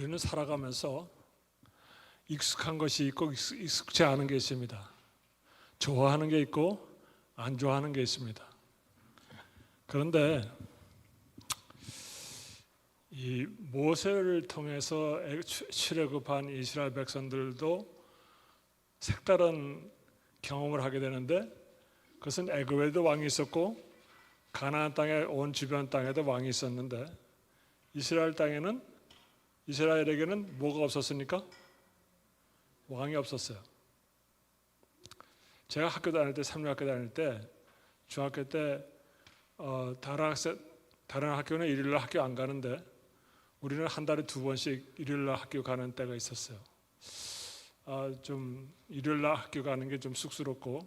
우리는 살아가면서 익숙한 것이 있고 익숙치 않은 게 있습니다. 좋아하는 게 있고 안 좋아하는 게 있습니다. 그런데 이 모세를 통해서 출애굽한 이스라엘 백성들도 색다른 경험을 하게 되는데, 그것은 애굽에도 왕이 있었고 가나안 땅의 온 주변 땅에도 왕이 있었는데, 이스라엘에게는 뭐가 없었습니까? 왕이 없었어요. 제가 학교 다닐 때, 삼류학교 다닐 때, 중학교 때 다른 학교는 일요일날 학교 안 가는데 우리는 한 달에 2번씩 일요일날 학교 가는 때가 있었어요. 좀 일요일날 학교 가는 게 좀 쑥스럽고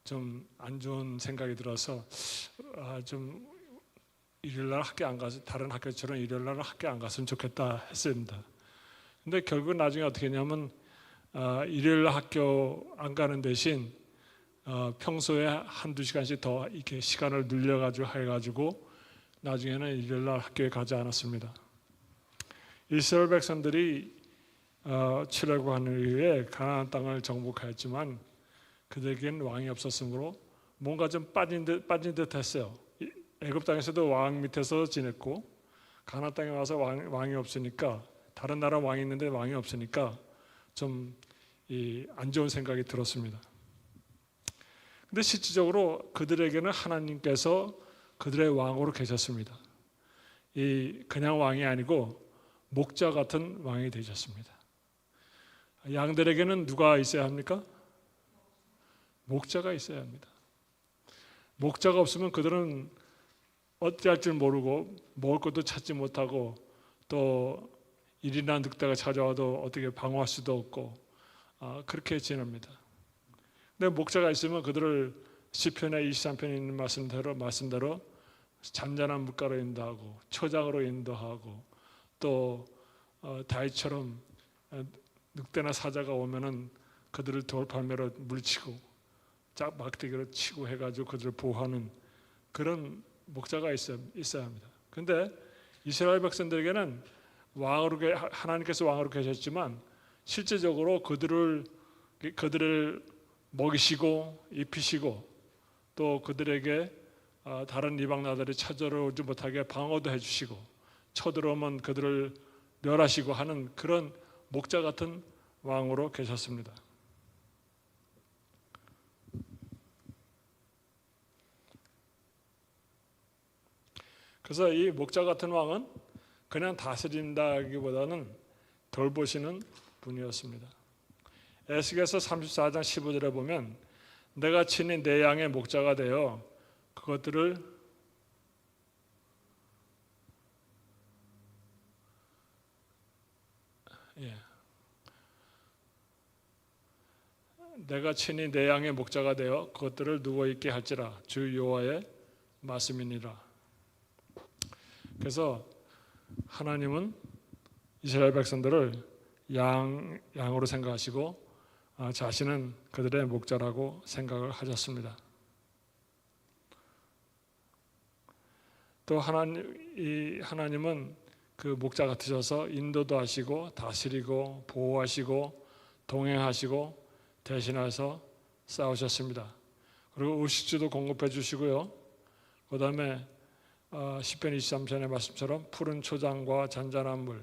좀 안 좋은 생각이 들어서 좀 일요일날 학교 안 가서 다른 학교처럼 일요일날 학교 안 갔으면 좋겠다 했습니다. 근데 결국 나중에 어떻게 했냐면 일요일 학교 안 가는 대신 평소에 한두 시간씩 더 이렇게 시간을 늘려가지고 해가지고 나중에는 일요일날 학교에 가지 않았습니다. 이스라엘 백성들이 출애굽한 이후에 가나안 땅을 정복하였지만 그들에겐 왕이 없었으므로 뭔가 좀 빠진 듯 했어요. 애굽 땅에서도 왕 밑에서 지냈고 가나안 땅에 와서 왕이 없으니까, 다른 나라 왕이 있는데 왕이 없으니까 좀 안 좋은 생각이 들었습니다. 근데 실질적으로 그들에게는 하나님께서 그들의 왕으로 계셨습니다. 그냥 왕이 아니고 목자 같은 왕이 되셨습니다. 양들에게는 누가 있어야 합니까? 목자가 있어야 합니다. 목자가 없으면 그들은 어찌할 줄 모르고 먹을 것도 찾지 못하고 또 일이나 늑대가 찾아와도 어떻게 방어할 수도 없고 그렇게 지냅니다. 근데 목자가 있으면 그들을 시편의 23편에 있는 말씀대로 잔잔한 물가로 인도하고 초장으로 인도하고 또 다윗처럼 늑대나 사자가 오면은 그들을 돌팔매로 물치고 막대기로 치고 해가지고 그들을 보호하는 그런 목자가 있어야 합니다. 그런데 이스라엘 백성들에게는 하나님께서 왕으로 계셨지만 실제적으로 그들을 먹이시고 입히시고 또 그들에게 다른 이방 나라들이 찾아오지 못하게 방어도 해주시고 쳐들어오면 그들을 멸하시고 하는 그런 목자 같은 왕으로 계셨습니다. 그래서 이 목자 같은 왕은 그냥 다스린다기보다는 돌보시는 분이었습니다. 에스겔서 34장 15절에 보면 내가 친히 내 양의 목자가 되어 그것들을 내가 친히 내 양의 목자가 되어 그것들을 누워있게 할지라 주 여호와의 말씀이니라. 그래서 하나님은 이스라엘 백성들을 양으로 생각하시고 자신은 그들의 목자라고 생각을 하셨습니다. 또 하나님은 그 목자 같으셔서 인도도 하시고 다스리고 보호하시고 동행하시고 대신해서 싸우셨습니다. 그리고 의식주도 공급해 주시고요. 그 다음에 시편 23편의 말씀처럼 푸른 초장과 잔잔한 물,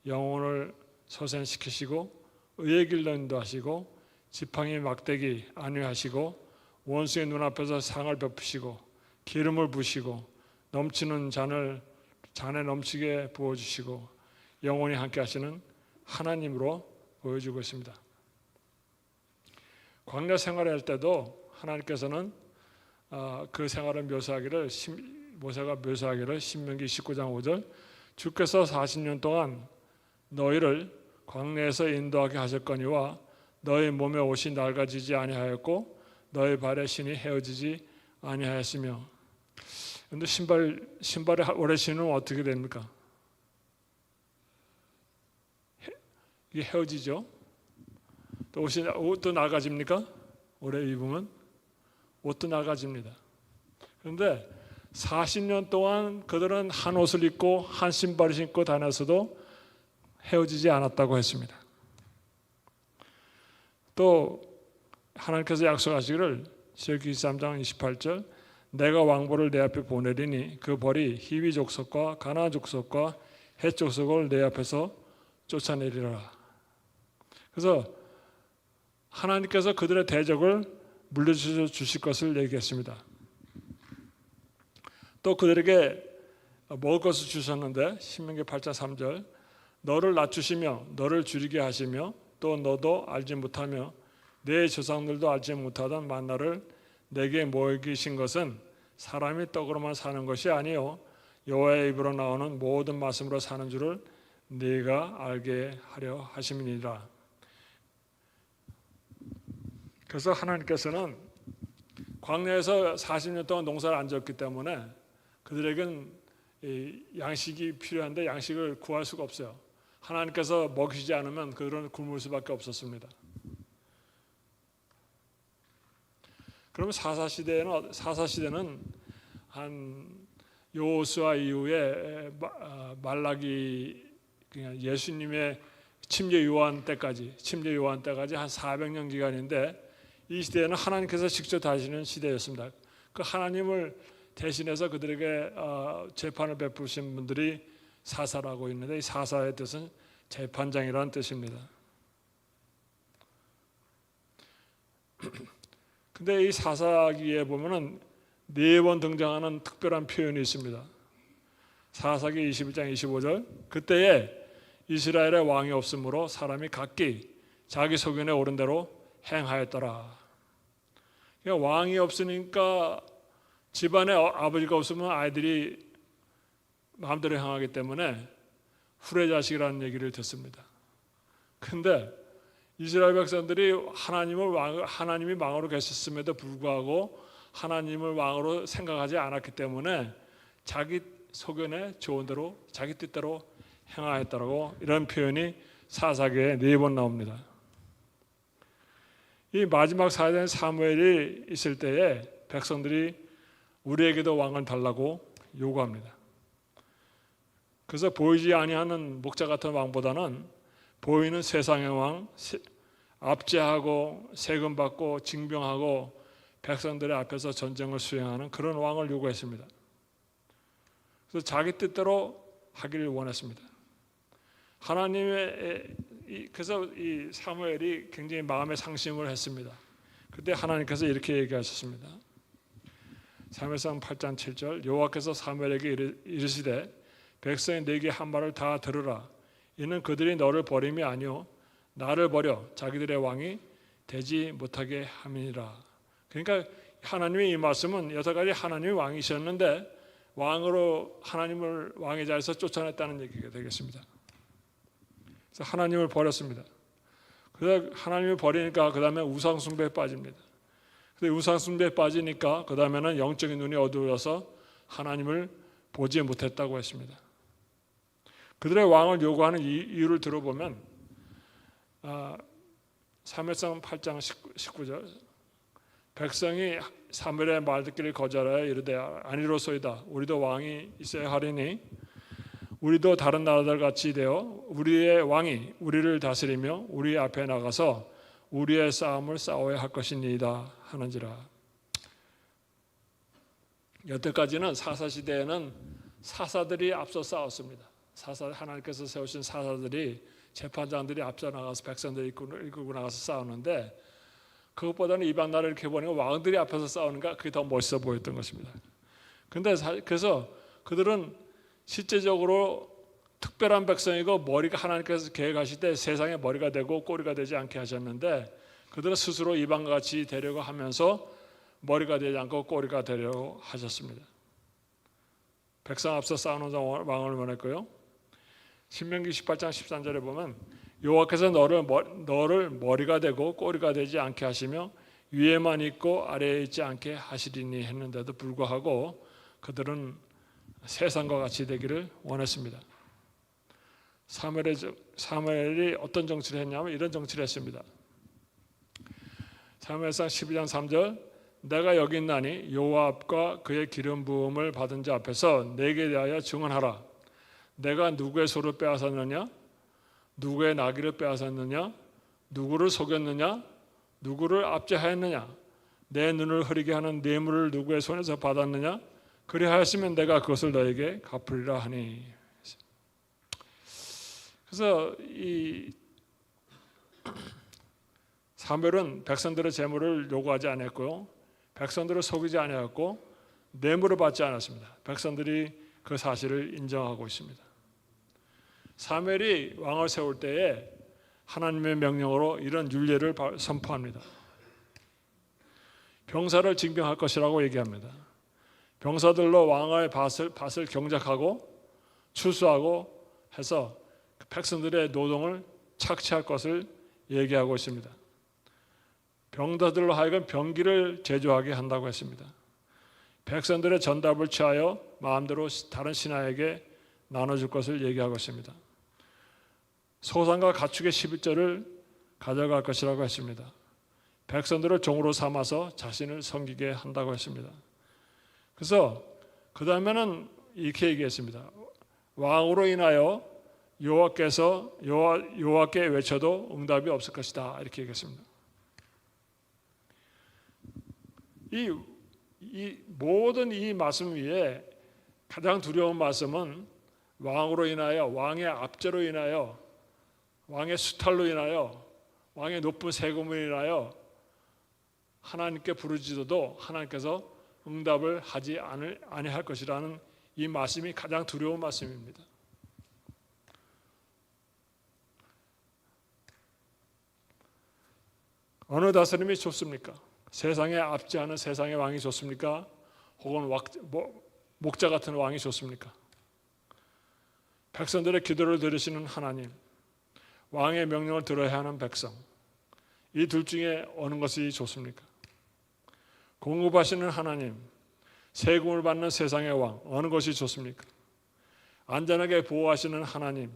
영혼을 소생시키시고 의의 길로 인도하시고 지팡이 막대기 안위하시고 원수의 눈앞에서 상을 베푸시고 기름을 부으시고 넘치는 잔에 넘치게 부어주시고 영원히 함께 하시는 하나님으로 보여주고 있습니다. 광야 생활할 때도 하나님께서는 그 생활을 모세가 묘사하기를 신명기 19장 5절 주께서 40년 동안 너희를 광야에서 인도하게 하셨거니와 너희 몸에 옷이 낡아지지 아니하였고 너희 발에 신이 헤어지지 아니하였으며. 그런데 신발에 오래 신으면 어떻게 됩니까? 이게 헤어지죠. 또 옷도 낡아집니까? 오래 입으면 옷도 낡아집니다. 그런데 40년 동안 그들은 한 옷을 입고 한 신발을 신고 다녔어도 헤어지지 않았다고 했습니다. 또 하나님께서 약속하시기를 시편 23장 28절 내가 왕벌을 내 앞에 보내리니 그 벌이 히위 족속과 가나안 족속과 헷 족속을 내 앞에서 쫓아내리라. 그래서 하나님께서 그들의 대적을 물려주실 것을 얘기했습니다. 또 그들에게 먹을 것을 주셨는데 신명기 8장 3절 너를 낮추시며 너를 줄이게 하시며 또 너도 알지 못하며 내 조상들도 알지 못하던 만나를 내게 먹이신 것은 사람이 떡으로만 사는 것이 아니요 여호와의 입으로 나오는 모든 말씀으로 사는 줄을 네가 알게 하려 하심이니라. 그래서 하나님께서는 광야에서 40년 동안 농사를 안 지었기 때문에 그들에겐 양식이 필요한데 양식을 구할 수가 없어요. 하나님께서 먹이지 않으면 그들은 굶을 수밖에 없었습니다. 그러면 사사시대는 한 여호수아 이후에 말라기 예수님의 침례 요한 때까지 한 400년 기간인데 이 시대에는 하나님께서 직접 다시는 시대였습니다. 그 하나님을 대신해서 그들에게 재판을 베푸신 분들이 사사라고 있는데 이 사사의 뜻은 재판장이라는 뜻입니다. 근데 이 사사기에 보면은 4번 등장하는 특별한 표현이 있습니다. 사사기 21장 25절 그때에 이스라엘의 왕이 없으므로 사람이 각기 자기 소견에 오른 대로 행하였더라. 그러니까 왕이 없으니까 집안에 아버지가 없으면 아이들이 마음대로 행하기 때문에 후레자식이라는 얘기를 듣습니다. 근데 이스라엘 백성들이 하나님이 왕으로 계셨음에도 불구하고 하나님을 왕으로 생각하지 않았기 때문에 자기 소견에 좋은 대로 자기 뜻대로 행하였다라고 이런 표현이 사사기에 4번 나옵니다. 이 마지막 사회된 사무엘이 있을 때에 백성들이 우리에게도 왕을 달라고 요구합니다. 그래서 보이지 아니하는 목자 같은 왕보다는 보이는 세상의 왕, 압제하고 세금 받고 징병하고 백성들의 앞에서 전쟁을 수행하는 그런 왕을 요구했습니다. 그래서 자기 뜻대로 하기를 원했습니다. 그래서 이 사무엘이 굉장히 마음의 상심을 했습니다. 그때 하나님께서 이렇게 얘기하셨습니다. 사무엘상 8장 7절 여호와께서 사무엘에게 이르시되 백성이 내게 한 말을 다 들으라. 이는 그들이 너를 버림이 아니요 나를 버려 자기들의 왕이 되지 못하게 함이니라. 그러니까 하나님의 이 말씀은 여태까지 하나님이 왕이셨는데 왕으로 하나님을 왕의 자리에서 쫓아냈다는 얘기가 되겠습니다. 그래서 하나님을 버렸습니다. 그래서 하나님을 버리니까 그 다음에 우상 숭배에 빠집니다. 근데 우상 숭배에 빠지니까 그 다음에는 영적인 눈이 어두워서 하나님을 보지 못했다고 했습니다. 그들의 왕을 요구하는 이유를 들어보면 사무엘상 8장 19절 백성이 사무엘의 말 듣기를 거절하여 이르되 아니로소이다. 우리도 왕이 있어야 하리니 우리도 다른 나라들 같이 되어 우리의 왕이 우리를 다스리며 우리 앞에 나가서 우리의 싸움을 싸워야 할 것이니이다 하는지라. 여태까지는 사사시대에는 사사들이 앞서 싸웠습니다. 하나님께서 세우신 사사들이 재판장들이 앞서 나가서 백성들이 이끌고 나가서 싸우는데 그것보다는 이방 나라를 이렇게 보니까 왕들이 앞에서 싸우니까 그게 더 멋있어 보였던 것입니다. 그래서 그들은 실제적으로 특별한 백성이고 머리가 하나님께서 계획하실 때 세상에 머리가 되고 꼬리가 되지 않게 하셨는데 그들은 스스로 이방과 같이 되려고 하면서 머리가 되지 않고 꼬리가 되려고 하셨습니다. 백성 앞서 싸우는 왕을 원했고요. 신명기 18장 13절에 보면 여호와께서 너를 머리가 되고 꼬리가 되지 않게 하시며 위에만 있고 아래에 있지 않게 하시리니 했는데도 불구하고 그들은 세상과 같이 되기를 원했습니다. 사무엘이 어떤 정치를 했냐면 이런 정치를 했습니다. 사무엘상 12장 3절 내가 여기 있나니 여호와 앞과 그의 기름 부음을 받은 자 앞에서 내게 대하여 증언하라. 내가 누구의 소를 빼앗았느냐? 누구의 나귀를 빼앗았느냐? 누구를 속였느냐? 누구를 압제하였느냐? 내 눈을 흐리게 하는 뇌물을 누구의 손에서 받았느냐? 그리하였으면 내가 그것을 너에게 갚으리라 하니. 그래서 이 사무엘은 백성들의 재물을 요구하지 않았고요, 백성들을 속이지 않았고 뇌물을 받지 않았습니다. 백성들이 그 사실을 인정하고 있습니다. 사무엘이 왕을 세울 때에 하나님의 명령으로 이런 율례를 선포합니다. 병사를 징병할 것이라고 얘기합니다. 병사들로 왕의 밭을 경작하고 추수하고 해서 백성들의 노동을 착취할 것을 얘기하고 있습니다. 병사들로 하여금 병기를 제조하게 한다고 했습니다. 백성들의 전답을 취하여 마음대로 다른 신하에게 나눠줄 것을 얘기하고 있습니다. 소산과 가축의 11조를 가져갈 것이라고 했습니다. 백성들을 종으로 삼아서 자신을 섬기게 한다고 했습니다. 그래서 그 다음에는 이렇게 얘기했습니다. 왕으로 인하여 여호와께 외쳐도 응답이 없을 것이다, 이렇게 얘기했습니다. 이 모든 이 말씀 위에 가장 두려운 말씀은 왕으로 인하여, 왕의 압제로 인하여, 왕의 수탈로 인하여, 왕의 높은 세금으로 인하여 하나님께 부르짖어도 하나님께서 응답을 하지 아니할 것이라는 이 말씀이 가장 두려운 말씀입니다. 어느 다스림이 좋습니까? 세상에 압제하는 세상의 왕이 좋습니까? 혹은 목자 같은 왕이 좋습니까? 백성들의 기도를 들으시는 하나님, 왕의 명령을 들어야 하는 백성, 이 둘 중에 어느 것이 좋습니까? 공급하시는 하나님, 세금을 받는 세상의 왕, 어느 것이 좋습니까? 안전하게 보호하시는 하나님,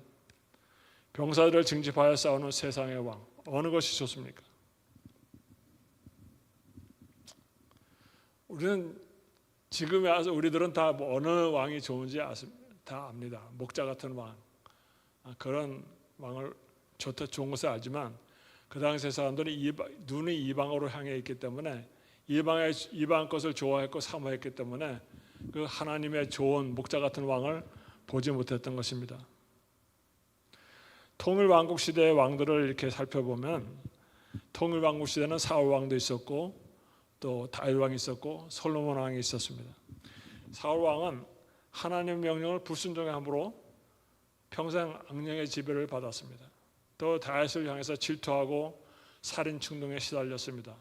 병사들을 징집하여 싸우는 세상의 왕, 어느 것이 좋습니까? 우리는 지금에 와서 우리들은 다 어느 왕이 좋은지 다 압니다. 목자 같은 왕, 그런 왕을 좋은 것을 알지만 그 당시 사람들이 눈이 이방으로 향해 있기 때문에 이방 것을 좋아했고 사모했기 때문에 그 하나님의 좋은 목자 같은 왕을 보지 못했던 것입니다. 통일왕국 시대의 왕들을 이렇게 살펴보면 통일왕국 시대는 사울 왕도 있었고 또 다윗 왕이 있었고 솔로몬 왕이 있었습니다. 사울 왕은 하나님의 명령을 불순종함으로 평생 악령의 지배를 받았습니다. 또 다윗을 향해서 질투하고 살인 충동에 시달렸습니다.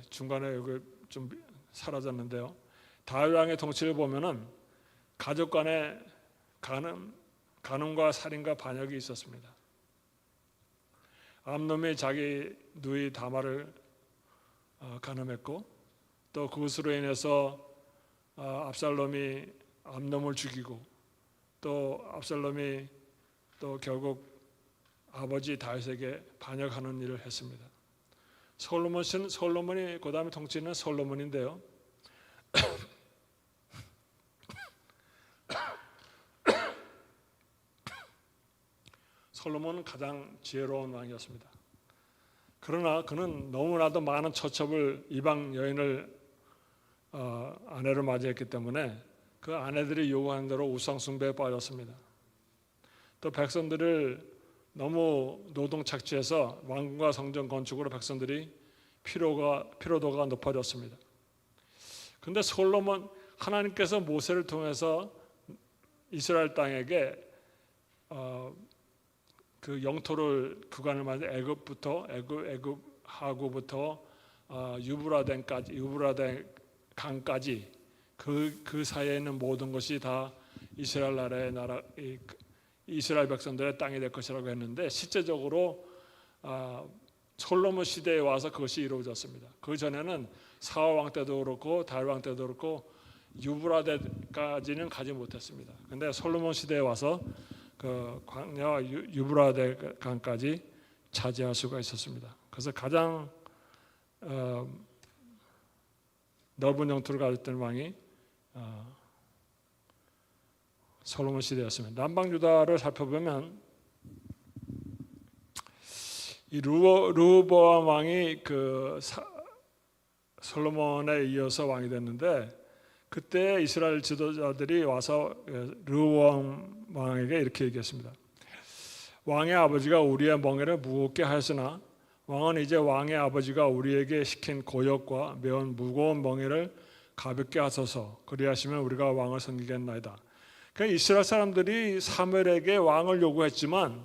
중간에 여기 좀 사라졌는데요. 다윗 왕의 통치를 보면은 가족 간에 간음과 살인과 반역이 있었습니다. 암놈이 자기 누이 다말을 간음했고 또 그것으로 인해서 압살롬이 암놈을 죽이고 또 압살롬이 또 결국 아버지 다윗에게 반역하는 일을 했습니다. 솔로몬이 그 다음에 통치는 솔로몬인데요. 솔로몬은 가장 지혜로운 왕이었습니다. 그러나 그는 너무나도 많은 처첩을 이방 여인을 아내로 맞이했기 때문에 그 아내들이 요구하는 대로 우상 숭배에 빠졌습니다. 또 백성들을 너무 노동 착취해서 왕궁과 성전 건축으로 백성들이 피로도가 높아졌습니다. 그런데 솔로몬, 하나님께서 모세를 통해서 이스라엘 땅에게 그 영토를 구간을 말해 애굽 하구부터 유브라데 강까지 그 사이에 있는 모든 것이 다 이스라엘 백성들의 땅이 될 것이라고 했는데 실제적으로 솔로몬 시대에 와서 그것이 이루어졌습니다. 그 전에는 사울 왕 때도 그렇고 다윗 왕 때도 그렇고 유브라데까지는 가지 못했습니다. 그런데 솔로몬 시대에 와서 그 광야와 유브라데 강까지 차지할 수가 있었습니다. 그래서 가장 넓은 영토를 가졌던 왕이 솔로몬 시대였습니다. 남방 유다를 살펴보면 이 르호보암 왕이 그 솔로몬에 이어서 왕이 됐는데, 그때 이스라엘 지도자들이 와서 르호보암 왕에게 이렇게 얘기했습니다. 왕의 아버지가 우리의 멍에를 무겁게 하였으나 왕은 이제 왕의 아버지가 우리에게 시킨 고역과 매운 무거운 멍에를 가볍게 하소서. 그리하시면 우리가 왕을 섬기겠나이다. 그러니까 이스라엘 사람들이 사무엘에게 왕을 요구했지만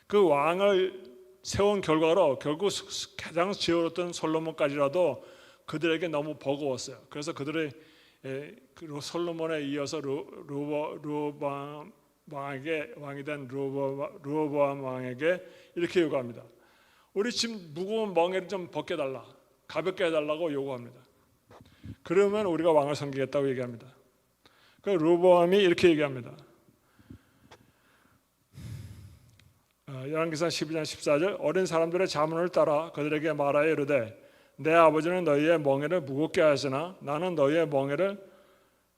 그 왕을 세운 결과로 결국 가장 지혜로웠던 솔로몬까지라도 그들에게 너무 버거웠어요. 그래서 그들이 솔로몬에 이어서 르호보암 왕이 된 르호보암 왕에게 이렇게 요구합니다. 우리 지금 무거운 멍에를 좀 벗겨달라, 가볍게 해달라고 요구합니다. 그러면 우리가 왕을 섬기겠다고 얘기합니다. 그 르호보암이 이렇게 얘기합니다. 열왕기상 12장 14절 어린 사람들의 자문을 따라 그들에게 말하여 이르되 내 아버지는 너희의 멍에를 무겁게 하였으나 나는 너희의 멍에를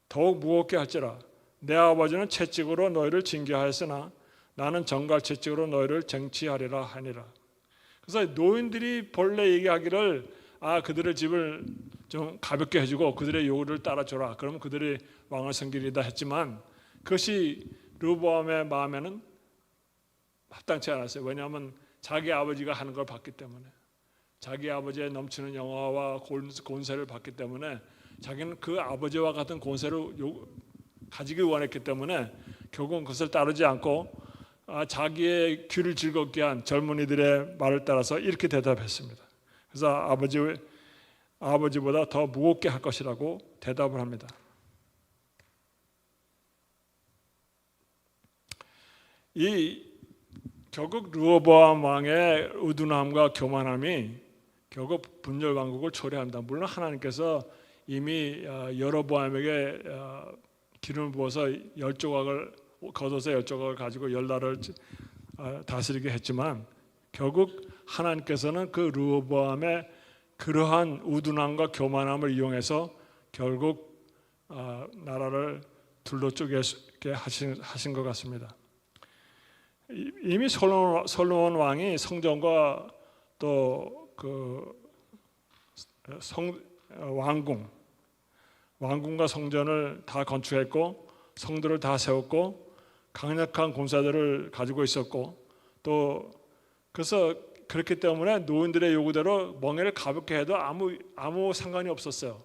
더욱 무겁게 할지라. 내 아버지는 채찍으로 너희를 징계하였으나 나는 정갈 채찍으로 너희를 쟁취하리라 하니라. 그래서 노인들이 본래 얘기하기를 그들의 집을 좀 가볍게 해주고 그들의 요구를 따라줘라, 그러면 그들이 왕을 섬기리다 했지만 그것이 르호보암의 마음에는 합당치 않았어요. 왜냐하면 자기 아버지가 하는 걸 봤기 때문에, 자기 아버지의 넘치는 영화와 권세를 봤기 때문에 자기는 그 아버지와 같은 권세를 가지기 원했기 때문에 결국은 그것을 따르지 않고 자기의 귀를 즐겁게 한 젊은이들의 말을 따라서 이렇게 대답했습니다. 그래서 아버지보다 더 무겁게 할 것이라고 대답을 합니다. 결국 르호보암 왕의 우둔함과 교만함이 결국 분열 왕국을 초래합니다. 물론 하나님께서 이미 여로보암에게 기름을 부어서 10조각을 걷어서 10조각을 가지고 10나라를 다스리게 했지만 결국 하나님께서는 그 르호보암의 그러한 우둔함과 교만함을 이용해서 결국 나라를 둘러 쪼개게 하신 것 같습니다. 이미 솔로몬 왕이 성전과 또 그 왕궁과 성전을 다 건축했고 성들을 다 세웠고 강력한 군사들을 가지고 있었고, 또 그래서 그렇기 때문에 노인들의 요구대로 멍에를 가볍게 해도 아무 상관이 없었어요.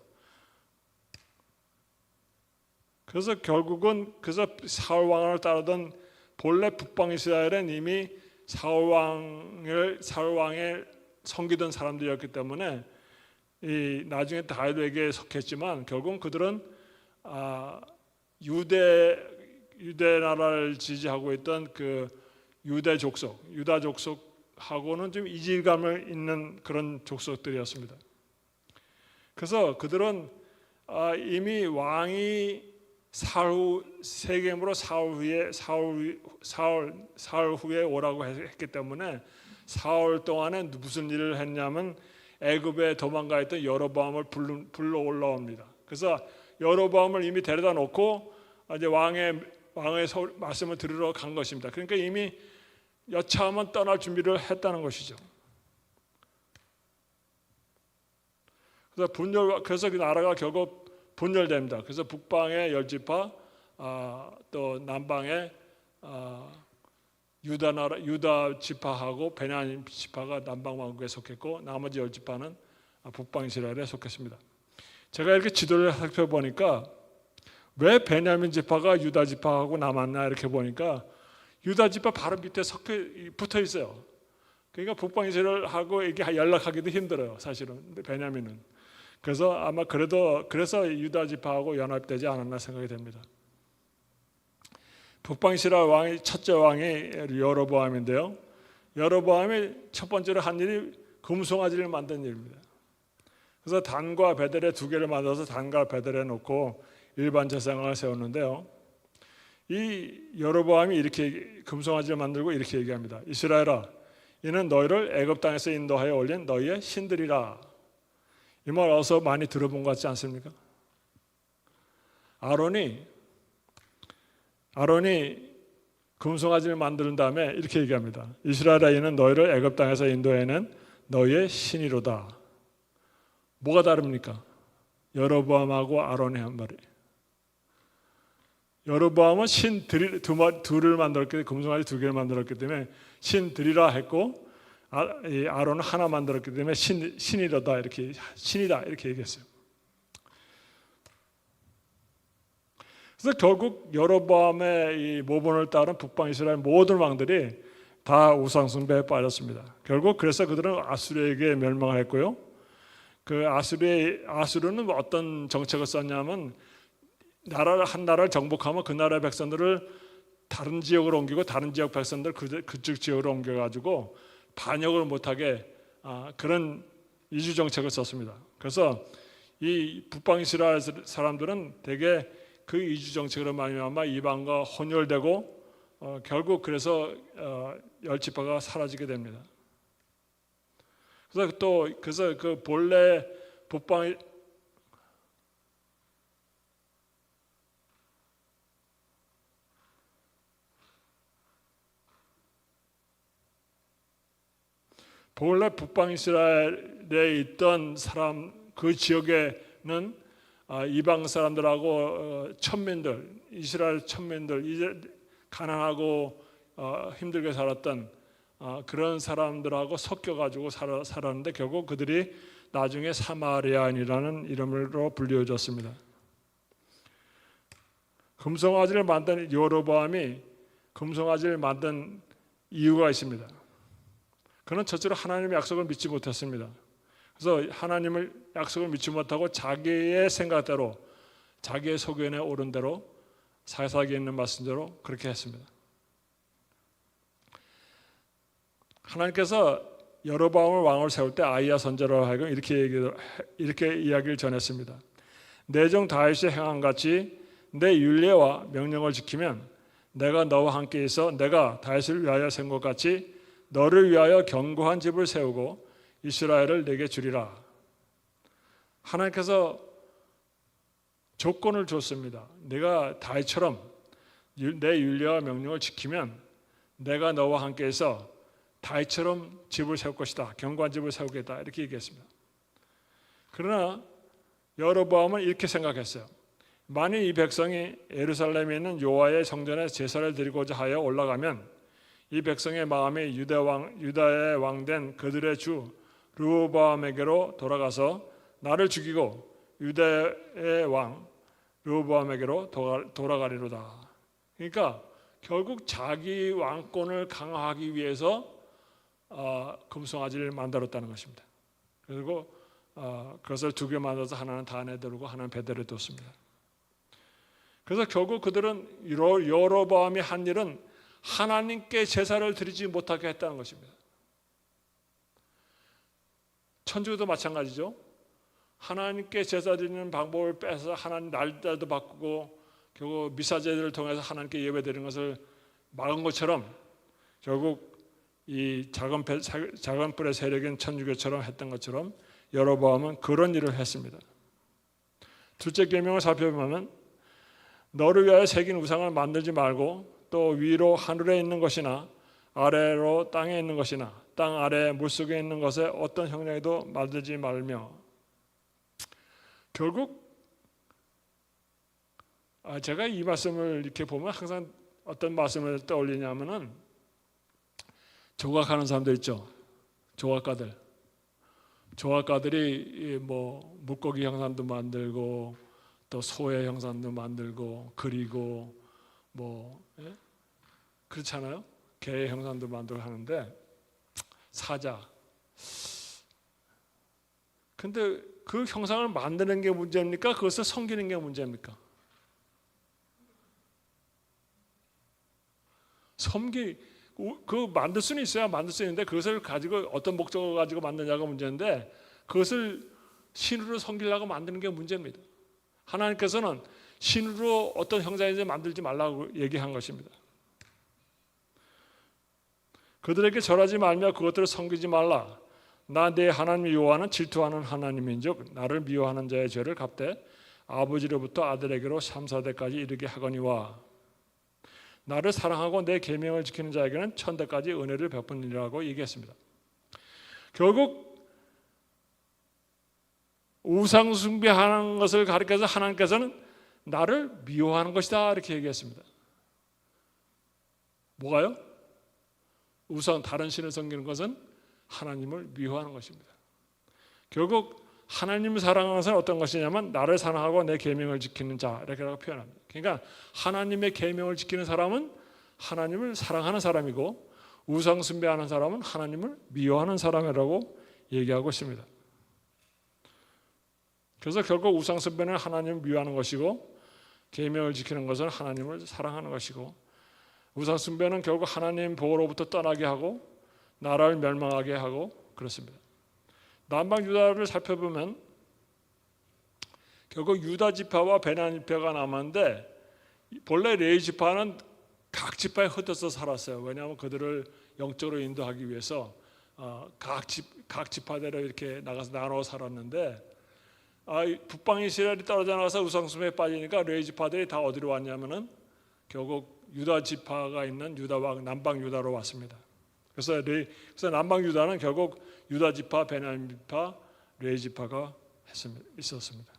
그래서 결국은 사울 왕을 따르던 본래 북방 이스라엘은 이미 사울 왕을 섬기던 사람들이었기 때문에 나중에 다윗에게 속했지만 결국은 그들은 유대 나라를 지지하고 있던 그 유다 족속하고는 좀 이질감을 있는 그런 족속들이었습니다. 그래서 그들은 이미 왕이 세겜으로 사울 후에 오라고 했기 때문에 사울 동안에 무슨 일을 했냐면 애굽에 도망가 있던 여로보암을 불러 올라옵니다. 그래서 여로보암을 이미 데려다 놓고 이제 왕의 말씀을 들으러 간 것입니다. 그러니까 이미 여차하면 떠날 준비를 했다는 것이죠. 그래서 그 나라가 결국 분열됩니다. 그래서 북방의 10지파, 또 남방의 유다 지파하고 베냐민 지파가 남방 왕국에 속했고 나머지 10지파는 북방 이스라엘에 속했습니다. 제가 이렇게 지도를 살펴보니까 왜 베냐민 지파가 유다 지파하고 남았나 이렇게 보니까 유다 지파 바로 밑에 붙어 있어요. 그러니까 북방 이스라엘하고 이게 연락하기도 힘들어요, 사실은 베냐민은. 그래서 아마 그래서 유다 지파하고 연합되지 않았나 생각이 됩니다. 북방 이스라엘 왕이 첫째 왕이 여로보암인데요. 여로보암이 첫 번째로 한 일이 금송아지를 만든 일입니다. 그래서 단과 베델에 두 개를 만들어서 단과 베델에 놓고 일반 제사장을 세웠는데요. 이 여로보암이 이렇게 금송아지를 만들고 이렇게 얘기합니다. 이스라엘아, 이는 너희를 애굽 땅에서 인도하여 올린 너희의 신들이라. 이 말 어서 많이 들어본 것 같지 않습니까? 아론이 금송아지를 만든 다음에 이렇게 얘기합니다. 이스라엘 아이는 너희를 애굽 땅에서 인도해낸 너희의 신이로다. 뭐가 다릅니까? 여로보암하고 아론의 한 말이. 여로보암은 신 둘을 만들었기 때문에, 금송아지 2개를 만들었기 때문에 신들이라 했고, 아론은 하나 만들었기 때문에 신이로다, 이렇게, 신이다 이렇게 얘기했어요. 그래서 결국 여로보암의 이 모본을 따른 북방 이스라엘 모든 왕들이 다 우상 숭배에 빠졌습니다. 결국 그래서 그들은 아수르에게 멸망을 했고요. 그 아수르는 어떤 정책을 썼냐면, 한 나라를 정복하면 그 나라의 백성들을 다른 지역으로 옮기고 다른 지역 백성들 그쪽 지역으로 옮겨가지고 반역을 못하게 그런 이주 정책을 썼습니다. 그래서 이 북방 이스라엘 사람들은 대개 그 이주 정책으로 말미암아 이방과 혼혈되고 결국 그래서 10지파가 사라지게 됩니다. 그래서 그 본래 북방 이스라엘에 있던 사람, 그 지역에는 이방 사람들하고 천민들, 이스라엘 천민들, 이제 가난하고 힘들게 살았던 그런 사람들하고 섞여가지고 살았는데, 결국 그들이 나중에 사마리아인이라는 이름으로 불리워졌습니다. 금송아지를 만든 여로보암이 금송아지를 만든 이유가 있습니다. 그는 첫째로 하나님의 약속을 믿지 못했습니다. 그래서 하나님을 약속을 믿지 못하고 자기의 생각대로, 자기의 소견에 오른 대로, 사사기에 있는 말씀대로 그렇게 했습니다. 하나님께서 여로보암을 왕으로 세울 때 아이야 선지자로 하여금 이렇게 이야기를 전했습니다. 내 종 다윗이 행한 같이 내 율례와 명령을 지키면 내가 너와 함께 있어 내가 다윗을 위하여 세운 것 같이 너를 위하여 견고한 집을 세우고 이스라엘을 내게 주리라. 하나님께서 조건을 줬습니다. 네가 다윗처럼 내 율례와 명령을 지키면 내가 너와 함께해서 다윗처럼 집을 세울 것이다. 견고한 집을 세우겠다. 이렇게 얘기했습니다. 그러나 여로보암은 이렇게 생각했어요. 만일 이 백성이 예루살렘에 있는 여호와의 성전에 제사를 드리고자 하여 올라가면 이 백성의 마음이 유다의 왕된 그들의 주 르호보암에게로 돌아가서 나를 죽이고 유다의 왕 르호보암에게로 돌아가리로다. 그러니까 결국 자기 왕권을 강화하기 위해서 금송아지를 만들었다는 것입니다. 그리고 그것을 2개 만들어서 하나는 단에 두고 하나는 베델에 뒀습니다. 그래서 결국 그들은 여로보암이 한 일은 하나님께 제사를 드리지 못하게 했다는 것입니다. 천주교도 마찬가지죠. 하나님께 제사 드리는 방법을 빼서 하나님 날짜도 바꾸고 결국 미사제들을 통해서 하나님께 예배드리는 것을 막은 것처럼 결국 이 작은 뿔의 세력인 천주교처럼 했던 것처럼 여로보암은 그런 일을 했습니다. 둘째 계명을 살펴보면 너를 위하여 새긴 우상을 만들지 말고 또 위로 하늘에 있는 것이나 아래로 땅에 있는 것이나 땅 아래 물속에 있는 것에 어떤 형상에도 만들지 말며. 결국 제가 이 말씀을 이렇게 보면 항상 어떤 말씀을 떠올리냐면은 조각하는 사람들 있죠. 조각가들이 뭐 물고기 형상도 만들고 또 소의 형상도 만들고 그리고 뭐 그렇잖아요. 개의 형상도 만들고 하는데 사자. 근데 그 형상을 만드는 게 문제입니까? 그것을 섬기는 게 문제입니까? 그 만들 수는 있어야 만들 수 있는데 그것을 가지고 어떤 목적을 가지고 만드냐가 문제인데 그것을 신으로 섬기려고 만드는 게 문제입니다. 하나님께서는 신으로 어떤 형상인지 만들지 말라고 얘기한 것입니다. 그들에게 절하지 말며 그것들을 섬기지 말라. 나 내 하나님 여호와는 질투하는 하나님인즉 나를 미워하는 자의 죄를 갚되 아버지로부터 아들에게로 3, 4대까지 이르게 하거니와 나를 사랑하고 내 계명을 지키는 자에게는 1000대까지 은혜를 베푸니라고 얘기했습니다. 결국 우상 숭배하는 것을 가리켜서 하나님께서는 나를 미워하는 것이다 이렇게 얘기했습니다. 뭐가요? 우상 다른 신을 섬기는 것은 하나님을 미워하는 것입니다. 결국 하나님을 사랑하는 것은 어떤 것이냐면 나를 사랑하고 내 계명을 지키는 자 이렇게 표현합니다. 그러니까 하나님의 계명을 지키는 사람은 하나님을 사랑하는 사람이고 우상 숭배하는 사람은 하나님을 미워하는 사람이라고 얘기하고 있습니다. 그래서 결국 우상 숭배는 하나님을 미워하는 것이고 계명을 지키는 것은 하나님을 사랑하는 것이고 우상 숭배는 결국 하나님 보호로부터 떠나게 하고 나라를 멸망하게 하고 그렇습니다. 남방 유다를 살펴보면 결국 유다 지파와 베냐민 지파가 남았는데 본래 레위 지파는 각 지파에 흩어져 살았어요. 왜냐하면 그들을 영적으로 인도하기 위해서 각 지파대로 이렇게 나가서 나눠 살았는데 북방 이스라엘이 떨어져 나가서 우상 숭배에 빠지니까 레위 지파들이 다 어디로 왔냐면은 결국 유다 지파가 있는 유다와 남방 유다로 왔습니다. 그래서 남방 유다는 결국 유다 지파, 베냐민 지파, 레위 지파가 있었습니다.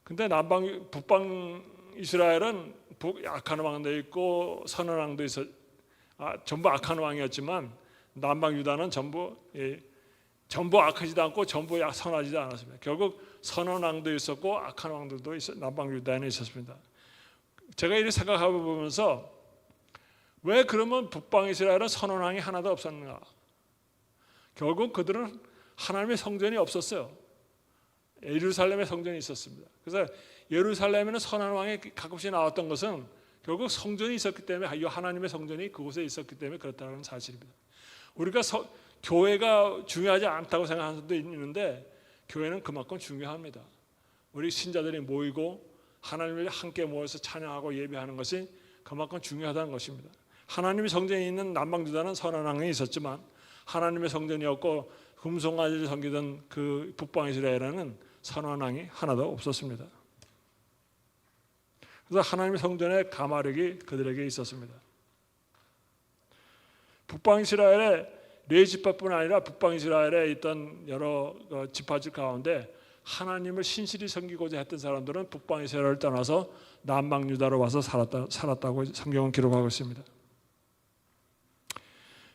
근데 북방 이스라엘은 악한 왕도 있고 선한 왕도 전부 악한 왕이었지만 남방 유다는 전부 악하지도 않고 전부 선하지도 않았습니다. 결국 선한 왕도 있었고 악한 왕들도 남방 유다에는 있었습니다. 제가 이렇게 생각해 보면서 왜 그러면 북방 이스라엘은 선한 왕이 하나도 없었는가? 결국 그들은 하나님의 성전이 없었어요. 예루살렘의 성전이 있었습니다. 그래서 예루살렘에는 선한 왕이 가끔씩 나왔던 것은 결국 성전이 있었기 때문에 하나님의 성전이 그곳에 있었기 때문에 그렇다는 사실입니다. 우리가 교회가 중요하지 않다고 생각하는 사람도 있는데 교회는 그만큼 중요합니다. 우리 신자들이 모이고 하나님을 함께 모여서 찬양하고 예배하는 것이 그만큼 중요하다는 것입니다. 하나님의 성전이 있는 남방 유다는 선한 왕이 있었지만 하나님의 성전이었고 금송아지를 섬기던 그 북방 이스라엘에는 선한 왕이 하나도 없었습니다. 그래서 하나님의 성전의 가마력이 그들에게 있었습니다. 북방 이스라엘의 레위 지파뿐 아니라 북방 이스라엘에 있던 여러 지파들 가운데 하나님을 신실히 섬기고자 했던 사람들은 북방 이스라엘을 떠나서 남방 유다로 와서 살았다고 성경은 기록하고 있습니다.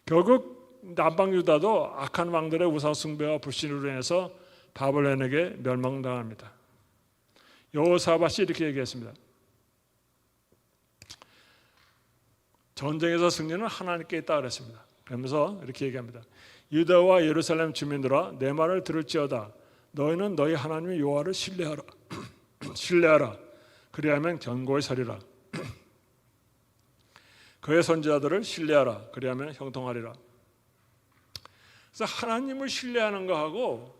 결국 남방 유다도 악한 왕들의 우상 숭배와 불신으로 인해서 바벨론에게 멸망당합니다. 여호사밧이 이렇게 얘기했습니다. 전쟁에서 승리는 하나님께 있다 그랬습니다. 그러면서 이렇게 얘기합니다. 유다와 예루살렘 주민들아 내 말을 들을지어다. 너희는 너희 하나님 여호와를 신뢰하라. 신뢰하라. 그리하면 견고히 서리라. 그의 선지자들을 신뢰하라. 그리하면 형통하리라. 그래서 하나님을 신뢰하는 것하고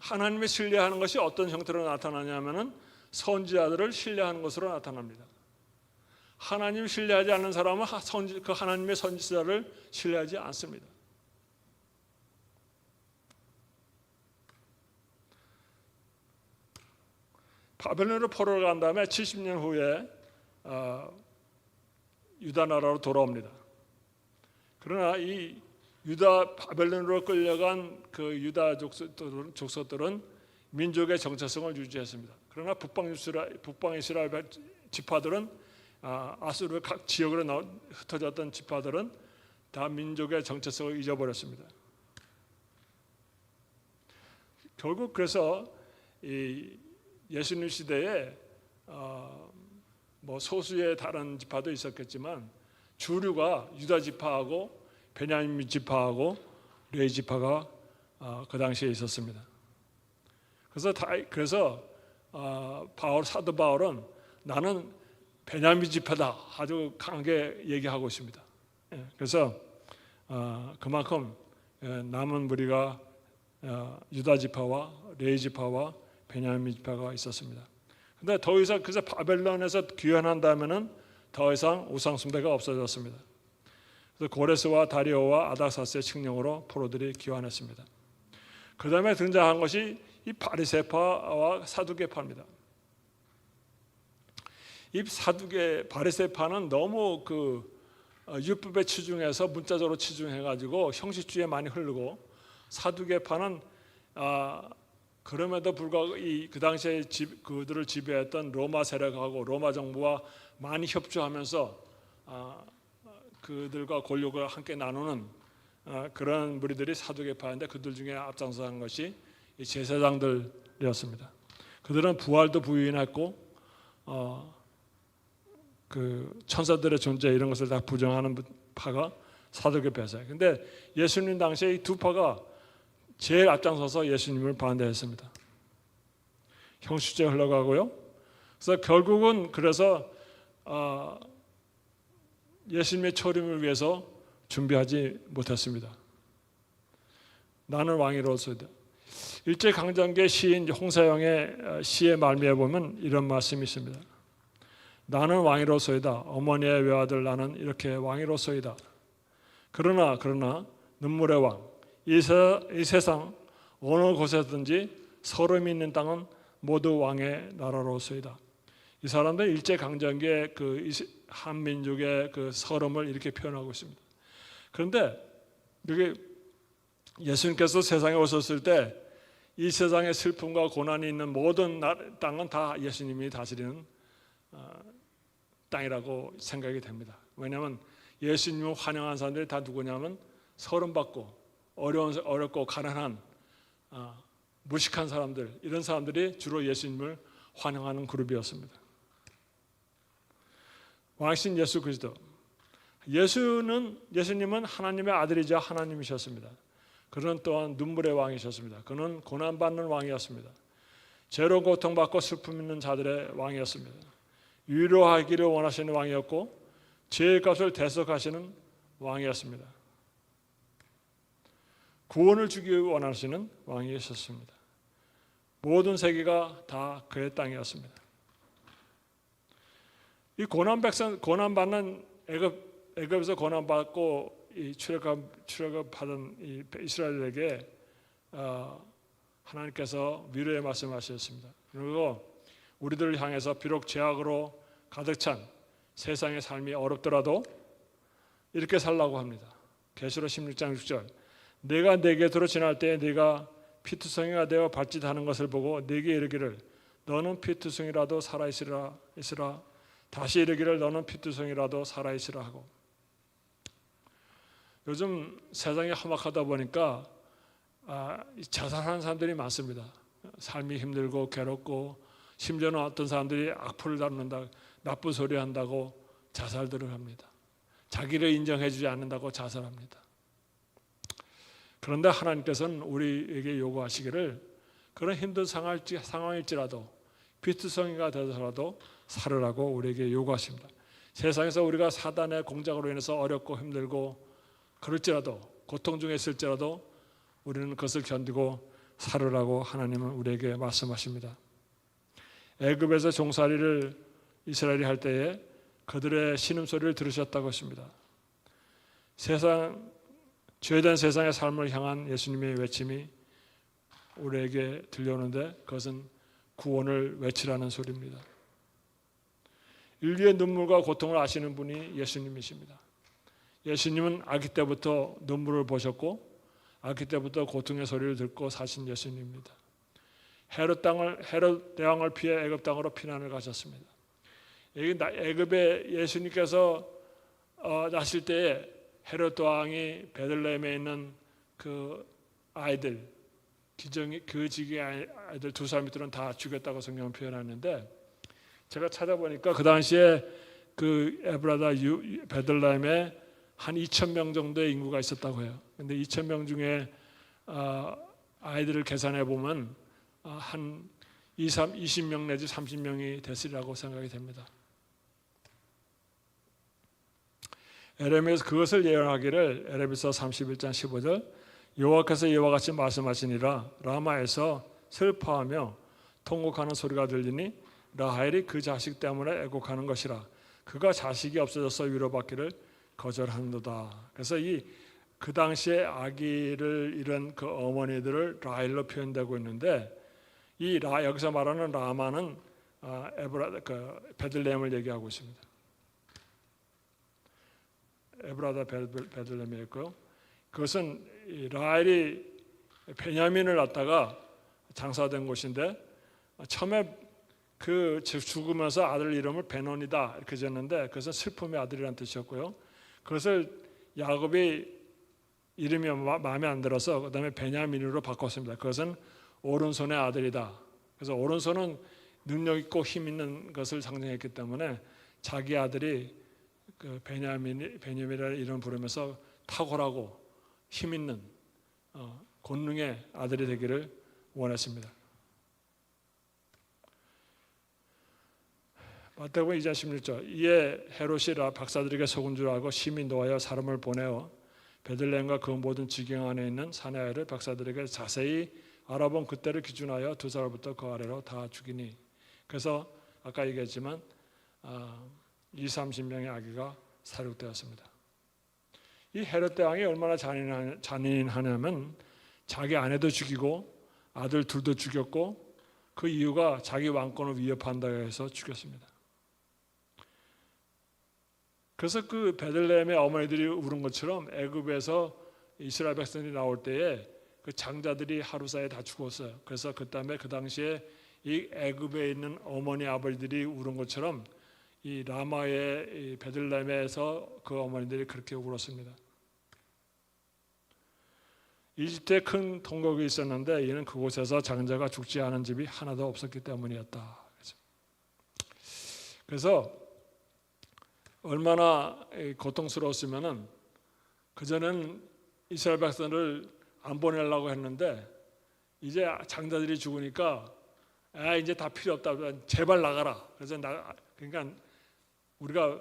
하나님을 신뢰하는 것이 어떤 형태로 나타나냐면은 선지자들을 신뢰하는 것으로 나타납니다. 하나님을 신뢰하지 않는 사람은 그 하나님의 선지자를 신뢰하지 않습니다. 바벨론으로 포로를 간 다음에 70년 후에 유다 나라로 돌아옵니다. 그러나 이 유다 바벨론으로 끌려간 그 유다 족속들은 민족의 정체성을 유지했습니다. 그러나 북방 이스라엘 지파들은 아수르 각 지역으로 흩어졌던 지파들은 다 민족의 정체성을 잊어버렸습니다. 결국 그래서 이 예수님 시대에 뭐 소수의 다른 지파도 있었겠지만 주류가 유다 지파하고 베냐민 지파하고 레위 지파가 그 당시에 있었습니다. 그래서 사도 바울은 나는 베냐민 지파다 아주 강하게 얘기하고 있습니다. 그래서 그만큼 남은 무리가 유다 지파와 레위 지파와 베냐민 지파가 있었습니다. 근데 더 이상 그래서 바벨론에서 귀환한 다음에는 더 이상 우상 숭배가 없어졌습니다. 그래서 고레스와 다리오와 아닥사스의 칙령으로 포로들이 귀환했습니다. 그 다음에 등장한 것이 이 바리새파와 사두개파입니다. 이 바리새파는 너무 율법에 치중해서 문자적으로 치중해가지고 형식주의에 많이 흐르고, 사두개파는 그럼에도 불구하고 그 당시에 그들을 지배했던 로마 세력하고 로마 정부와 많이 협조하면서 그들과 권력을 함께 나누는 그런 무리들이 사두개파인데, 그들 중에 앞장서는 것이 이 제사장들이었습니다. 그들은 부활도 부인했고 그 천사들의 존재 이런 것을 다 부정하는 파가 사두개파였어요. 근데 예수님 당시에 이 두 파가 제일 앞장서서 예수님을 반대했습니다. 형식주의에 흘러가고요. 그래서 결국은 예수님의 초림을 위해서 준비하지 못했습니다. 나는 왕이로소이다. 일제강점기 시인 홍사영의 시의 말미에 보면 이런 말씀이 있습니다. 나는 왕이로소이다. 어머니의 외아들 나는 이렇게 왕이로소이다. 그러나 눈물의 왕, 이 세상 어느 곳에든지 서름이 있는 땅은 모두 왕의 나라로소이다. 이 사람들 일제강점기의 한민족의 서름을 이렇게 표현하고 있습니다. 그런데 이게 예수님께서 세상에 오셨을 때 이 세상의 슬픔과 고난이 있는 모든 땅은 다 예수님이 다스리는 땅이라고 생각이 됩니다. 왜냐하면 예수님을 환영한 사람들이 다 누구냐면 서름받고 어렵고 가난한 무식한 사람들, 이런 사람들이 주로 예수님을 환영하는 그룹이었습니다. 왕이신 예수 그리스도, 예수님은 하나님의 아들이자 하나님이셨습니다. 그는 또한 눈물의 왕이셨습니다. 그는 고난받는 왕이었습니다. 죄로 고통받고 슬픔 있는 자들의 왕이었습니다. 위로하기를 원하시는 왕이었고 죄의 값을 대속하시는 왕이었습니다. 구원을 주기 원하시는 왕이셨습니다. 모든 세계가 다 그의 땅이었습니다. 이 고난받는 애굽에서 고난받고 이 출애굽 받은 이 이스라엘에게 하나님께서 위로의 말씀하셨습니다. 그리고 우리들을 향해서 비록 죄악으로 가득 찬 세상의 삶이 어렵더라도 이렇게 살라고 합니다. 계시록 16장 6절, 내가 네 곁으로 지날 때에 네가 피투성이가 되어 발짓하는 것을 보고 네게 이르기를 너는 피투성이라도 살아있으라. 다시 이르기를 너는 피투성이라도 살아있으라 하고. 요즘 세상이 험악하다 보니까 자살하는 사람들이 많습니다. 삶이 힘들고 괴롭고, 심지어는 어떤 사람들이 악플을 담는다, 나쁜 소리 한다고 자살들을 합니다. 자기를 인정해주지 않는다고 자살합니다. 그런데 하나님께서는 우리에게 요구하시기를 그런 힘든 상황일지라도 피투성이가 되어서라도 살으라고 우리에게 요구하십니다. 세상에서 우리가 사단의 공작으로 인해서 어렵고 힘들고 그럴지라도, 고통 중에 있을지라도 우리는 그것을 견디고 살으라고 하나님은 우리에게 말씀하십니다. 애굽에서 종살이를 이스라엘이 할 때에 그들의 신음소리를 들으셨다고 했습니다. 죄된 세상의 삶을 향한 예수님의 외침이 우리에게 들려오는데 그것은 구원을 외치라는 소리입니다. 인류의 눈물과 고통을 아시는 분이 예수님이십니다. 예수님은 아기 때부터 눈물을 보셨고 아기 때부터 고통의 소리를 듣고 사신 예수님입니다. 헤롯 대왕을 피해 애굽 땅으로 피난을 가셨습니다. 애굽에 예수님께서 나실 때에 헤롯 왕이 베들레헴에 있는 그 아이들, 그 지기의 아이들 두 사람들은 다 죽였다고 성경은 표현하는데, 제가 찾아보니까 그 당시에 그 에브라다 베들레헴에 한 2,000명 정도의 인구가 있었다고 해요. 근데 2,000명 중에 아이들을 계산해 보면 한 20명 내지 30명이 됐으리라고 생각이 됩니다. 에레미야서 그것을 예언하기를 에레미야서 31장 15절, 여호와께서 이와 같이 말씀하시니라 라마에서 슬퍼하며 통곡하는 소리가 들리니 라헬이 그 자식 때문에 애곡하는 것이라. 그가 자식이 없어져서 위로받기를 거절한도다. 그래서 그 당시에 아기를 잃은 그 어머니들을 라헬로 표현되고 있는데 여기서 말하는 라마는 베들레헴을 얘기하고 있습니다. 에브라다 베들레헴이었고요. 그것은 라헬이 베냐민을 낳다가 장사된 곳인데 처음에 그 죽으면서 아들 이름을 베논이다 이렇게 지었는데 그것은 슬픔의 아들이라는 뜻이었고요. 그것을 야곱이 이름이 마음에 안 들어서 그 다음에 베냐민으로 바꿨습니다. 그것은 오른손의 아들이다. 그래서 오른손은 능력 있고 힘 있는 것을 상징했기 때문에 자기 아들이 그 베냐민이라는 이름 부르면서 탁월하고 힘 있는 권능의 아들이 되기를 원했습니다. 마태복음 2장 16절 이에 헤롯이 박사들에게 속은 줄 알고 심히 노하여 사람을 보내어 베들레헴과 그 모든 지경 안에 있는 사내 아이를 박사들에게 자세히 알아본 그때를 기준하여 2살부터 그 아래로 다 죽이니. 그래서 아까 얘기했지만 20-30명의 아기가 사륙되었습니다. 이 헤롯 대왕이 얼마나 잔인하냐면 자기 아내도 죽이고 아들 둘도 죽였고 그 이유가 자기 왕권을 위협한다고 해서 죽였습니다. 그래서 그 베들레헴의 어머니들이 울은 것처럼 애굽에서 이스라엘 백성들이 나올 때에 그 장자들이 하루 사이에 다 죽었어요. 그래서 그 당시에 이 애굽에 있는 어머니 아버지들이 울은 것처럼 이 라마의 베들레헴에서 그 어머니들이 그렇게 울었습니다. 이집트에 큰 통곡이 있었는데 이는 그곳에서 장자가 죽지 않은 집이 하나도 없었기 때문이었다. 그래서 얼마나 고통스러웠으면은 그전엔 이스라엘 백성을 안 보내려고 했는데 이제 장자들이 죽으니까 이제 다 필요 없다. 제발 나가라. 그래서 그러니까 우리가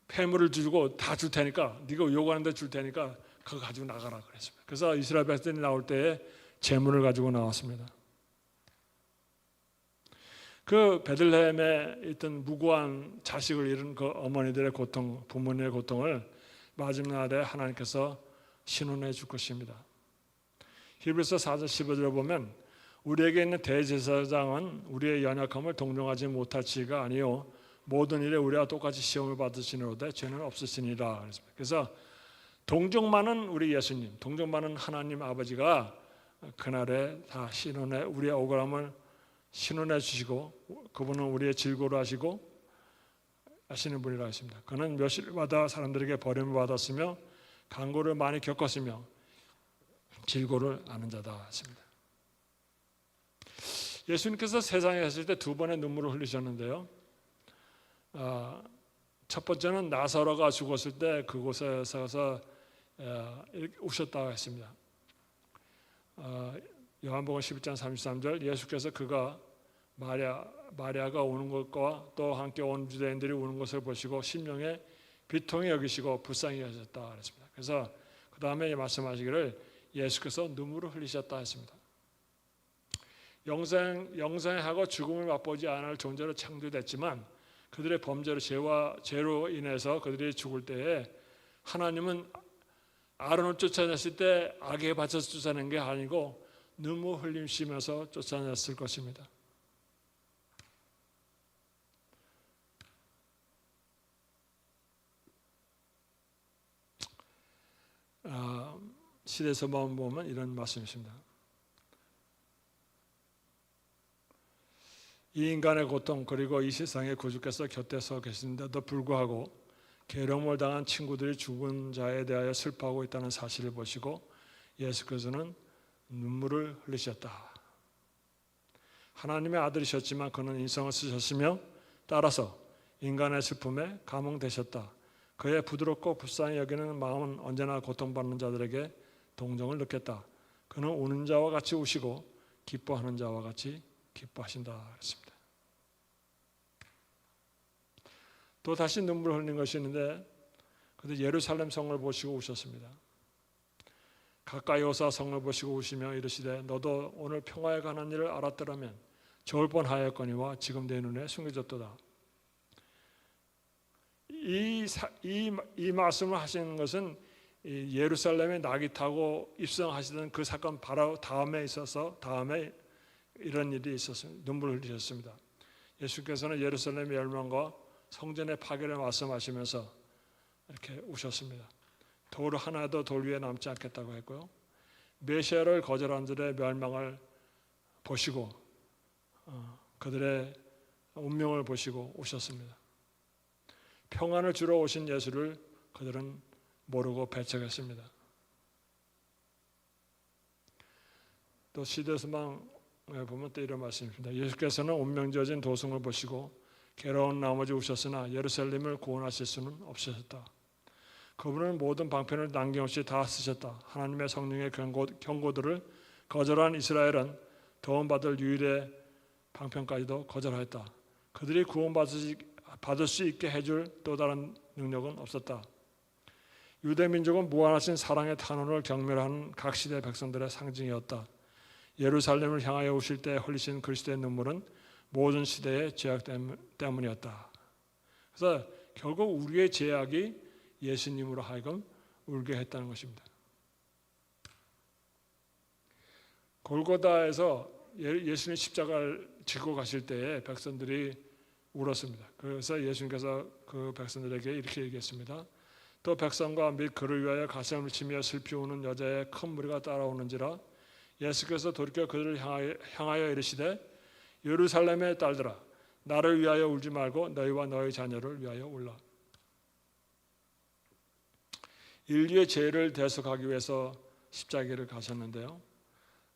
폐물을 주고 다 줄 테니까 네가 요구하는 데 줄 테니까 그거 가지고 나가라 그랬습니다. 그래서 이스라엘 백성이 나올 때에 재물을 가지고 나왔습니다. 그 베들레헴에 있던 무고한 자식을 잃은 그 어머니들의 고통, 부모님의 고통을 마지막 날에 하나님께서 신원해 줄 것입니다. 히브리서 4장 15절에 보면 우리에게 있는 대제사장은 우리의 연약함을 동정하지 못할 지가 아니요 모든 일에 우리와 똑같이 시험을 받으시노되 죄는 없으시니라. 그래서 동정많은 우리 예수님, 동정많은 하나님 아버지가 그날에 다 신원해 우리의 억울함을 신원해 주시고 그분은 우리의 질고를 하시고 하시는 분이라 하십니다. 그는 멸시를 받아 사람들에게 버림을 받았으며 간고를 많이 겪었으며 질고를 아는 자다 하십니다. 예수님께서 세상에 계실 때 두 번의 눈물을 흘리셨는데요. 첫 번째는 나사로가 죽었을 때 그곳에 서서 우셨다고 했습니다. 요한복음 11장 33절 예수께서 그가 마리아가 오는 것과 또 함께 온 유대인들이 오는 것을 보시고 심령에 비통히 여기시고 불쌍히 여기셨다 그랬습니다. 그래서 그 다음에 말씀하시기를 예수께서 눈물을 흘리셨다 했습니다. 영생하고 죽음을 맛보지 않을 존재로 창조됐지만 그들의 범죄로 죄로 인해서 그들이 죽을 때에 하나님은 아론을 쫓아냈을 때 악에 바쳐서 쫓아낸 게 아니고 눈물 흘리시면서 쫓아냈을 것입니다. 시대서만 보면 이런 말씀이십니다. 이 인간의 고통 그리고 이 세상의 구주께서 곁에 서 계신데도 불구하고 계룡을 당한 친구들이 죽은 자에 대하여 슬퍼하고 있다는 사실을 보시고 예수께서는 눈물을 흘리셨다. 하나님의 아들이셨지만 그는 인성을 쓰셨으며 따라서 인간의 슬픔에 감흥되셨다. 그의 부드럽고 불쌍히 여기는 마음은 언제나 고통받는 자들에게 동정을 느꼈다. 그는 우는 자와 같이 우시고 기뻐하는 자와 같이 기뻐하신다 했습니다. 또 다시 눈물을 흘린 것이 있는데 그도 예루살렘 성을 보시고 우셨습니다. 가까이 오사 성을 보시고 우시며 이르시되 너도 오늘 평화에 관한 일을 알았더라면 좋을 뻔하였거니와 지금 내 눈에 숨겨졌도다. 이 말씀을 하시는 것은 예루살렘에 낙이 타고 입성하시던 그 사건 바로 다음에 이런 일이 있었습니다. 눈물을 흘리셨습니다. 예수께서는 예루살렘 멸망과 성전의 파괴를 말씀하시면서 이렇게 우셨습니다. 돌 하나도 돌 위에 남지 않겠다고 했고요. 메시아를 거절한 자들의 멸망을 보시고 그들의 운명을 보시고 우셨습니다. 평안을 주러 오신 예수를 그들은 모르고 배척했습니다. 또 시대서방에 보면 또 이런 말씀입니다. 예수께서는 운명지어진 도성을 보시고 괴로운 나머지 우셨으나 예루살렘을 구원하실 수는 없으셨다. 그분은 모든 방편을 남김없이 다 쓰셨다. 하나님의 성령의 경고들을 거절한 이스라엘은 도움받을 유일의 방편까지도 거절하였다. 그들이 구원받을 수 있게 해줄 또 다른 능력은 없었다. 유대민족은 무한하신 사랑의 탄원을 경멸하는 각 시대 백성들의 상징이었다. 예루살렘을 향하여 오실 때 흘리신 그리스도의 눈물은 모든 시대의 죄악 때문이었다. 그래서 결국 우리의 죄악이 예수님으로 하여금 울게 했다는 것입니다. 골고다에서 예수님 십자가를 지고 가실 때에 백성들이 울었습니다. 그래서 예수님께서 그 백성들에게 이렇게 얘기했습니다. 또 백성과 및 그를 위하여 가슴을 치며 슬피 우는 여자의 큰 무리가 따라오는지라. 예수께서 돌이켜 그들을 향하여 이르시되 예루살렘의 딸들아 나를 위하여 울지 말고 너희와 너희 자녀를 위하여 울라. 인류의 죄를 대속하기 위해서 십자가를 가셨는데요.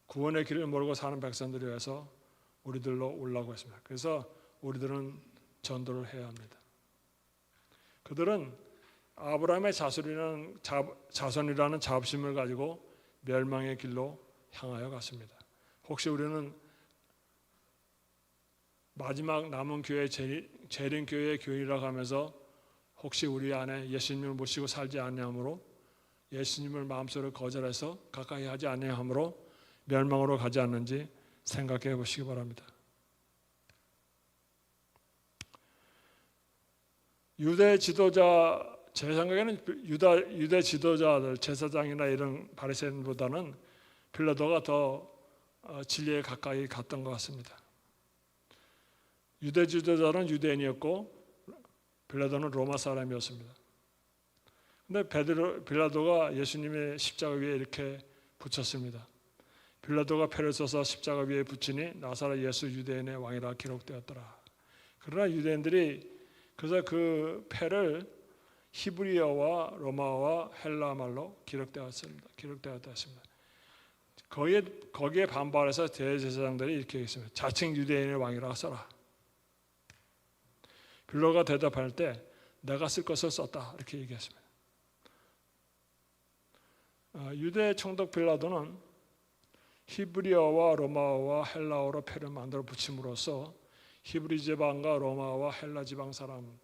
구원의 길을 모르고 사는 백성들을 위해서 우리들로 울라고 했습니다. 그래서 우리들은 전도를 해야 합니다. 그들은 아브라함의 자손이라는 자부심을 가지고 멸망의 길로 향하여 갔습니다. 혹시 우리는 마지막 남은 교회 재림교회의 교인이라고 하면서 혹시 우리 안에 예수님을 모시고 살지 아니함으로 예수님을 마음속으로 거절해서 가까이 하지 아니함으로 멸망으로 가지 않는지 생각해 보시기 바랍니다. 유대 지도자 제 생각에는 유대 지도자들 제사장이나 이런 바리새인보다는 빌라도가 더 진리에 가까이 갔던 것 같습니다. 유대 지도자는 유대인이었고 빌라도는 로마 사람이었습니다. 그런데 빌라도가 예수님의 십자가 위에 이렇게 붙였습니다. 빌라도가 패를 써서 십자가 위에 붙이니 나사렛 예수 유대인의 왕이라 기록되었더라. 그러나 유대인들이 그래서 그 패를 히브리어와 로마와 헬라 말로 기록되었습니다. 거기에 반발해서 대제사장들이 이렇게 했습니다. 자칭 유대인의 왕이라고 써라. 빌라도가 대답할 때 내가 쓸 것을 썼다 이렇게 얘기했습니다. 유대 총독 빌라도는 히브리어와 로마어와 헬라어로 패를 만들어 붙임으로써 히브리 지방과 로마와 헬라 지방 사람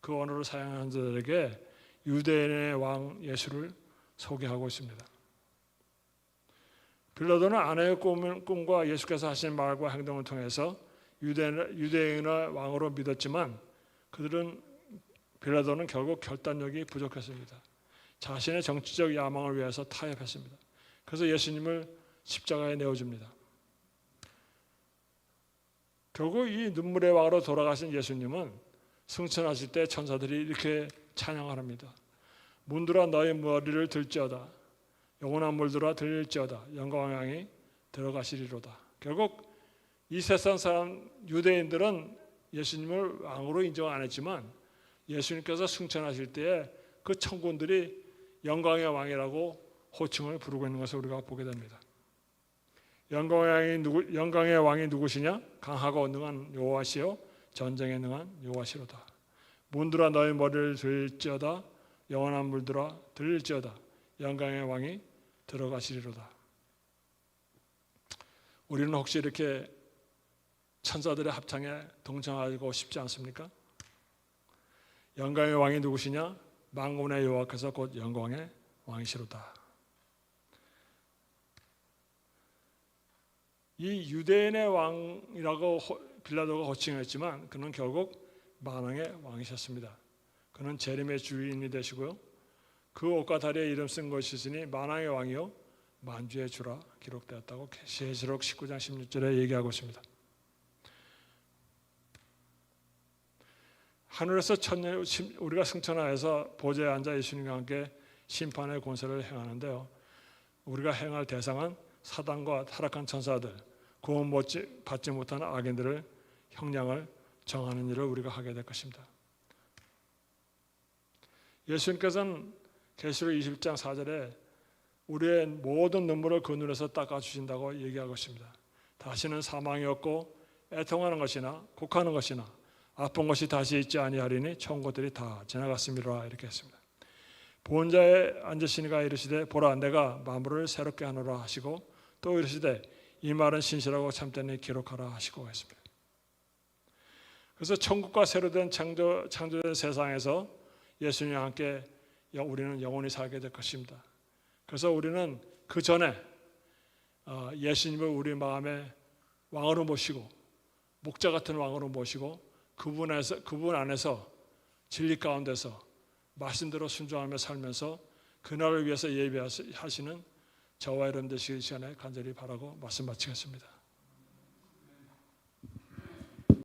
그 언어를 사용하는 자들에게 유대인의 왕 예수를 소개하고 있습니다. 빌라도는 아내의 꿈과 예수께서 하신 말과 행동을 통해서 유대인의 왕으로 믿었지만 빌라도는 결국 결단력이 부족했습니다. 자신의 정치적 야망을 위해서 타협했습니다. 그래서 예수님을 십자가에 내어줍니다. 결국 이 눈물의 왕으로 돌아가신 예수님은 승천하실 때 천사들이 이렇게 찬양을 합니다. 문들아 너의 머리를 들지어다. 영원한 물들아 들릴지어다. 영광의 들어가시리로다. 결국 이 세상 사람 유대인들은 예수님을 왕으로 인정 안 했지만 예수님께서 승천하실 때에 그 천군들이 영광의 왕이라고 호칭을 부르고 있는 것을 우리가 보게 됩니다. 영광의 왕이 누구시냐? 강하고 능한 여호와시요 전쟁에 능한 여호와시로다. 문들아 너의 머리를 들지어다. 영원한 물들아 들릴지어다. 영광의 왕이 들어가시리로다. 우리는 혹시 이렇게 천사들의 합창에 동참하고 싶지 않습니까? 영광의 왕이 누구시냐? 만군의 여호와께서 곧 영광의 왕이시로다. 이 유대인의 왕이라고 빌라도가 호칭했지만 그는 결국 만왕의 왕이셨습니다. 그는 재림의 주인이 되시고요. 그 옷과 다리에 이름 쓴 것이 있으니 만왕의 왕이요 만주의 주라 기록되었다고 계시록 19장 16절에 얘기하고 있습니다. 하늘에서 천년 우리가 승천하여서 보좌에 앉아 예수님과 함께 심판의 권세를 행하는데요. 우리가 행할 대상은 사단과 타락한 천사들, 구원 받지 못한 악인들을 형량을 정하는 일을 우리가 하게 될 것입니다. 예수님께서는 계시록 20장 4절에 우리의 모든 눈물을 그 눈에서 닦아주신다고 얘기하고 있습니다. 다시는 사망이 없고 애통하는 것이나 곡하는 것이나 아픈 것이 다시 있지 아니하리니 처음 것들이 다 지나갔음이라 이렇게 했습니다. 보은자에 앉으시니가 이르시되 보라 내가 만물을 새롭게 하노라 하시고 또 이르시되 이 말은 신실하고 참되니 기록하라 하시고 했습니다. 그래서 천국과 새로 된 창조된 세상에서 예수님과 함께 우리는 영원히 살게 될 것입니다. 그래서 우리는 그 전에 예수님을 우리 마음의 왕으로 모시고 목자 같은 왕으로 모시고 그분 안에서 진리 가운데서 말씀대로 순종하며 살면서 그날을 위해서 예배하시는 저와 여러분 되시기 시간에 간절히 바라고 말씀 마치겠습니다.